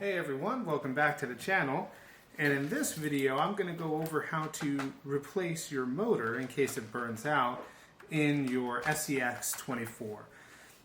Hey everyone, welcome back to the channel. And in this video I'm going to go over how to replace your motor in case it burns out in your SCX 24.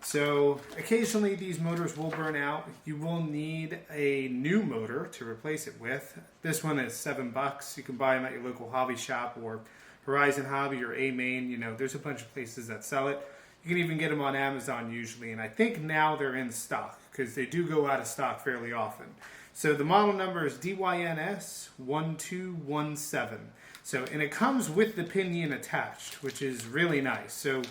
So occasionally these motors will burn out. You will need a new motor to replace it with. This one is $7. You can buy them at your local hobby shop or Horizon Hobby or A-Main. You know, there's a bunch of places that sell it. You can even get them on Amazon usually, and I think now they're in stock because they do go out of stock fairly often. So the model number is DYNS1217. And it comes with the pinion attached, which is really nice. So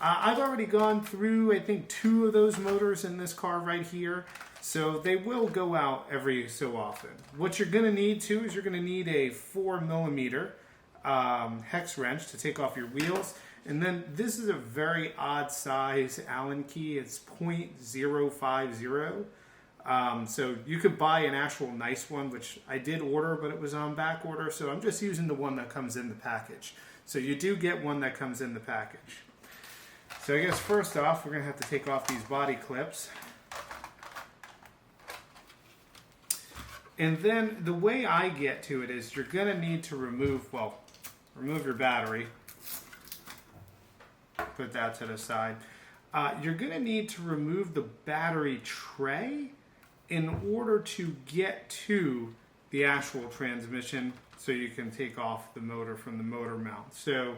I've already gone through, I think, 2 of those motors in this car right here. So they will go out every so often. What you're going to need too is you're going to need a 4mm hex wrench to take off your wheels. And then this is a very odd size Allen key. It's .050. So you could buy an actual nice one, which I did order, but it was on back order. So I'm just using the one that comes in the package. So you do get one that comes in the package. So I guess first off, we're going to have to take off these body clips. And then the way I get to it is you're going to need to remove your battery. Put that to the side. You're going to need to remove the battery tray in order to get to the actual transmission so you can take off the motor from the motor mount. So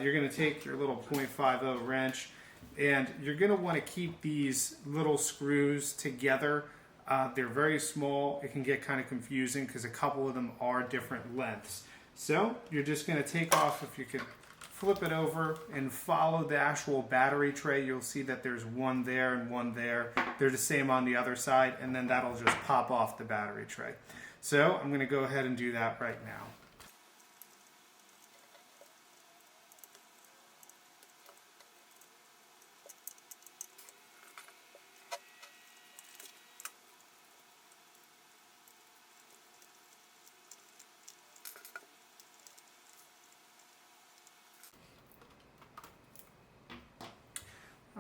you're going to take your little .50 wrench and you're going to want to keep these little screws together. They're very small. It can get kind of confusing because a couple of them are different lengths. So you're just going to take off, if you could flip it over and follow the actual battery tray. You'll see that there's one there and one there. They're the same on the other side, and then that'll just pop off the battery tray. So I'm going to go ahead and do that right now.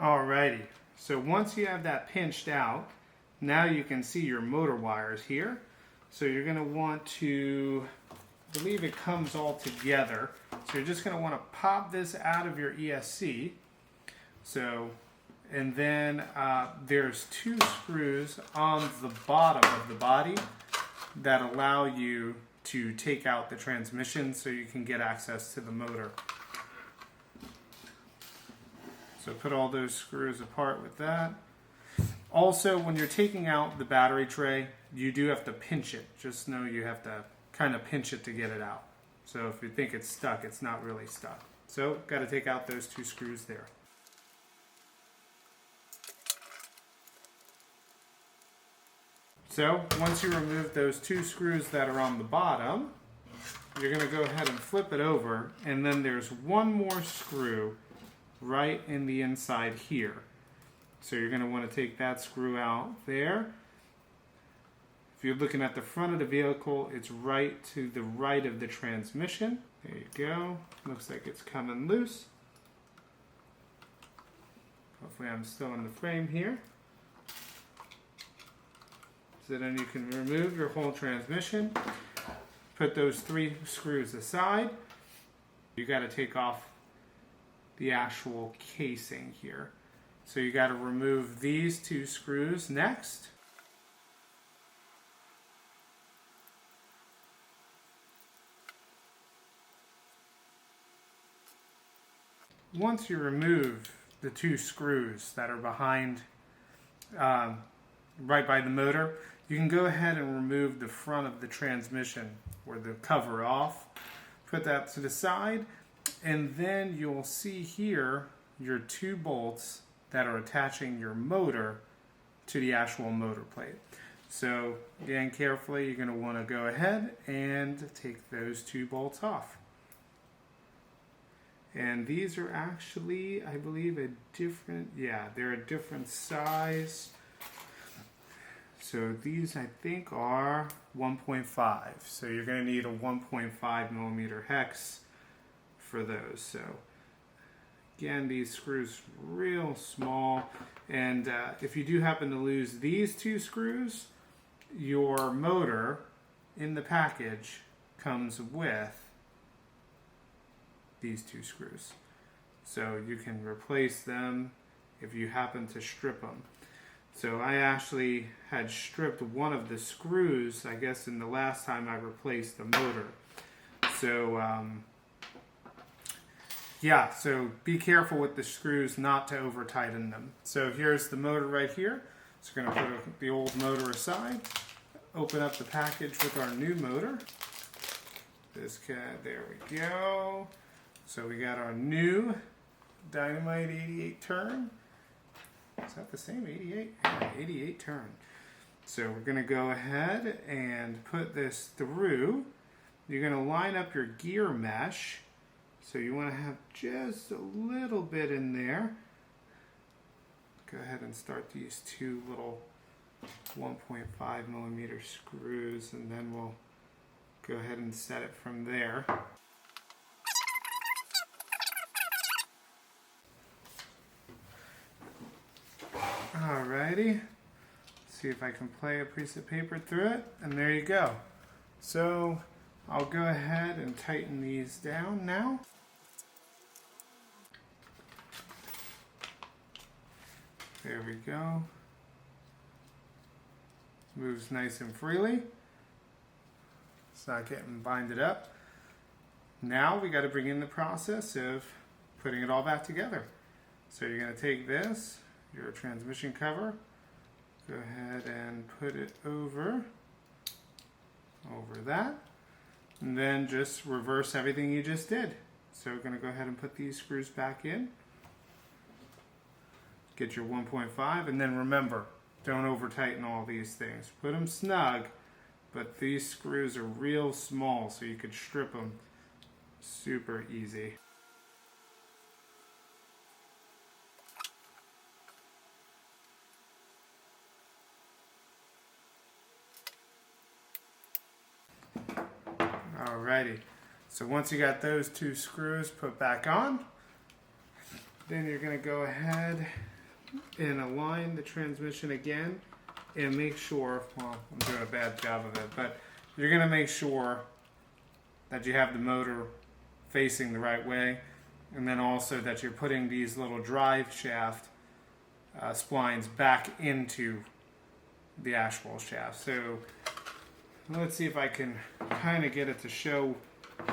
Alrighty, so once you have that pinched out, now you can see your motor wires here. So you're going to want to, I believe it comes all together. So you're just going to want to pop this out of your ESC. And then there's 2 screws on the bottom of the body that allow you to take out the transmission so you can get access to the motor. So put all those screws apart with that. Also, when you're taking out the battery tray, you do have to pinch it. Just know you have to kind of pinch it to get it out. So if you think it's stuck, it's not really stuck. So got to take out those 2 screws there. So once you remove those 2 screws that are on the bottom, you're going to go ahead and flip it over, and then there's one more screw right in the inside here. So you're going to want to take that screw out there. If you're looking at the front of the vehicle, it's right to the right of the transmission. There you go. Looks like it's coming loose. Hopefully I'm still in the frame here. So then you can remove your whole transmission. Put those 3 screws aside. You got to take off the actual casing here. So you got to remove these 2 screws next. Once you remove the 2 screws that are behind, right by the motor, you can go ahead and remove the front of the transmission or the cover off. Put that to the side. And then you'll see here your 2 bolts that are attaching your motor to the actual motor plate. So again, carefully, you're going to want to go ahead and take those 2 bolts off. And these are actually, I believe, they're a different size. So these, I think, are 1.5. So you're going to need a 1.5mm hex for those. So again, these screws real small, and if you do happen to lose these 2 screws, your motor in the package comes with these two screws. So you can replace them if you happen to strip them. So I actually had stripped one of the screws, I guess, in the last time I replaced the motor. So yeah, so be careful with the screws not to over tighten them. So here's the motor right here. So we're going to put the old motor aside, open up the package with our new motor. This guy, there we go. So we got our new Dynamite 88 turn. Is that the same 88? Yeah, 88 turn. So we're going to go ahead and put this through. You're going to line up your gear mesh. So you want to have just a little bit in there. Go ahead and start these two little 1.5 millimeter screws, and then we'll go ahead and set it from there. Alrighty, see if I can play a piece of paper through it, and there you go. So I'll go ahead and tighten these down now. There we go. Moves nice and freely. It's not getting binded up. Now we got to bring in the process of putting it all back together. So you're going to take this, your transmission cover, go ahead and put it over that, and then just reverse everything you just did. So we're going to go ahead and put these screws back in. Get your 1.5, and then remember, don't over tighten all these things. Put them snug, but these screws are real small, so you could strip them super easy. Alrighty, so once you got those two screws put back on, then you're going to go ahead and align the transmission again and make sure, well, I'm doing a bad job of it, but you're going to make sure that you have the motor facing the right way, and then also that you're putting these little drive shaft splines back into the actual shaft. So let's see if I can kind of get it to show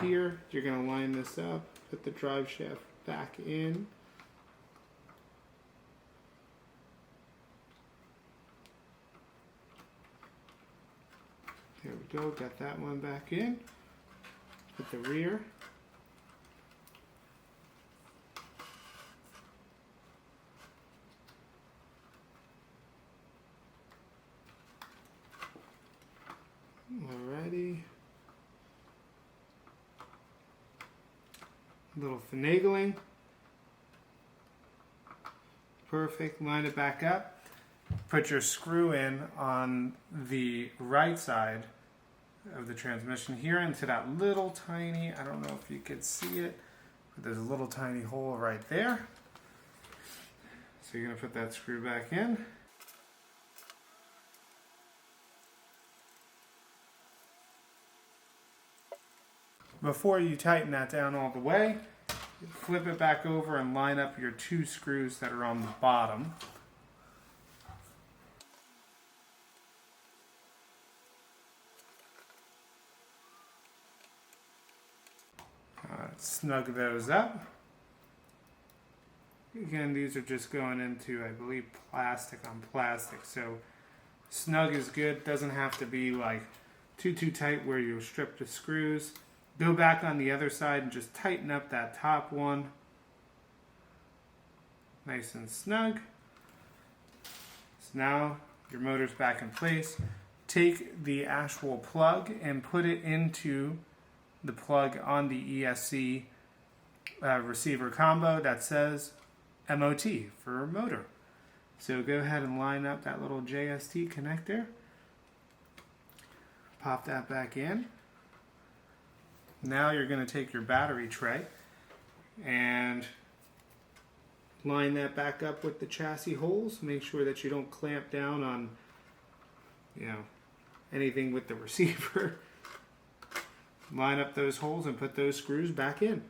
here. You're going to line this up, put the drive shaft back in. There we go, got that one back in. Put the rear. Alrighty. A little finagling. Perfect, line it back up. Put your screw in on the right side of the transmission here into that little tiny, I don't know if you could see it, but there's a little tiny hole right there. So you're going to put that screw back in. Before you tighten that down all the way, flip it back over and line up your two screws that are on the bottom. Snug those up. Again, these are just going into, I believe, plastic on plastic. So snug is good. Doesn't have to be like too tight where you strip the screws. Go back on the other side and just tighten up that top one. Nice and snug. So now your motor's back in place. Take the actual plug and put it into the plug on the ESC receiver combo that says MOT for motor. So go ahead and line up that little JST connector. Pop that back in. Now you're going to take your battery tray and line that back up with the chassis holes. Make sure that you don't clamp down on, anything with the receiver. Line up those holes and put those screws back in.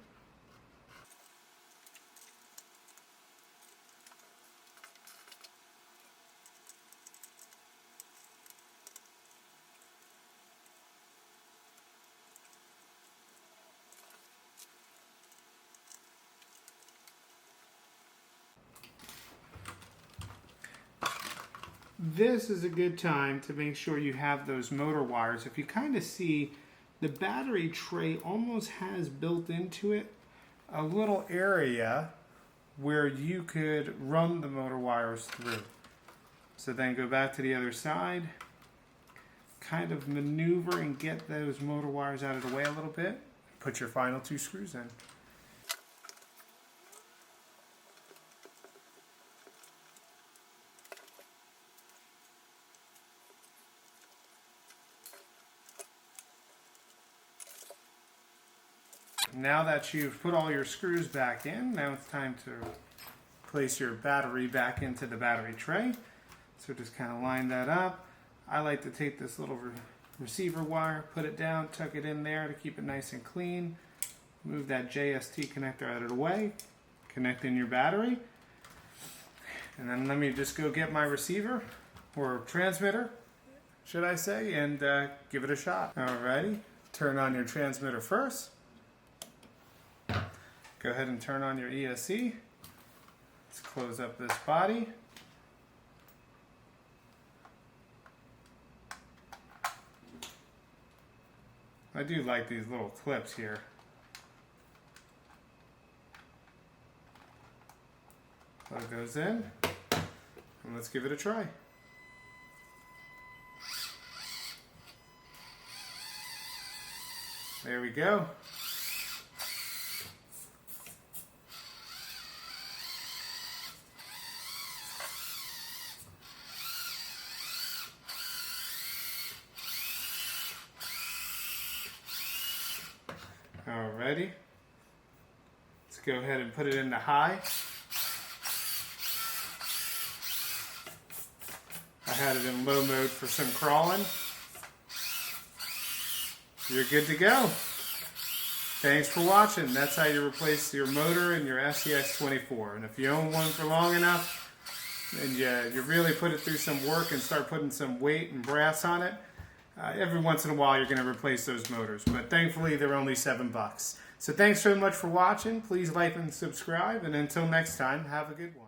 This is a good time to make sure you have those motor wires. If you kind of see, the battery tray almost has built into it a little area where you could run the motor wires through. So then go back to the other side, kind of maneuver and get those motor wires out of the way a little bit. Put your final 2 screws in. Now that you've put all your screws back in, now it's time to place your battery back into the battery tray. So just kind of line that up. I like to take this little receiver wire, put it down, tuck it in there to keep it nice and clean. Move that JST connector out of the way, connect in your battery. And then let me just go get my receiver, or transmitter, should I say, and give it a shot. Alrighty, turn on your transmitter first. Go ahead and turn on your ESC. Let's close up this body. I do like these little clips here. Plug those in, and let's give it a try. There we go. Alrighty, let's go ahead and put it into high. I had it in low mode for some crawling. You're good to go. Thanks for watching. That's how you replace your motor in your SCX 24. And if you own one for long enough and you really put it through some work and start putting some weight and brass on it, every once in a while you're going to replace those motors, but thankfully they're only $7. So thanks so much for watching. Please like and subscribe, and until next time, have a good one.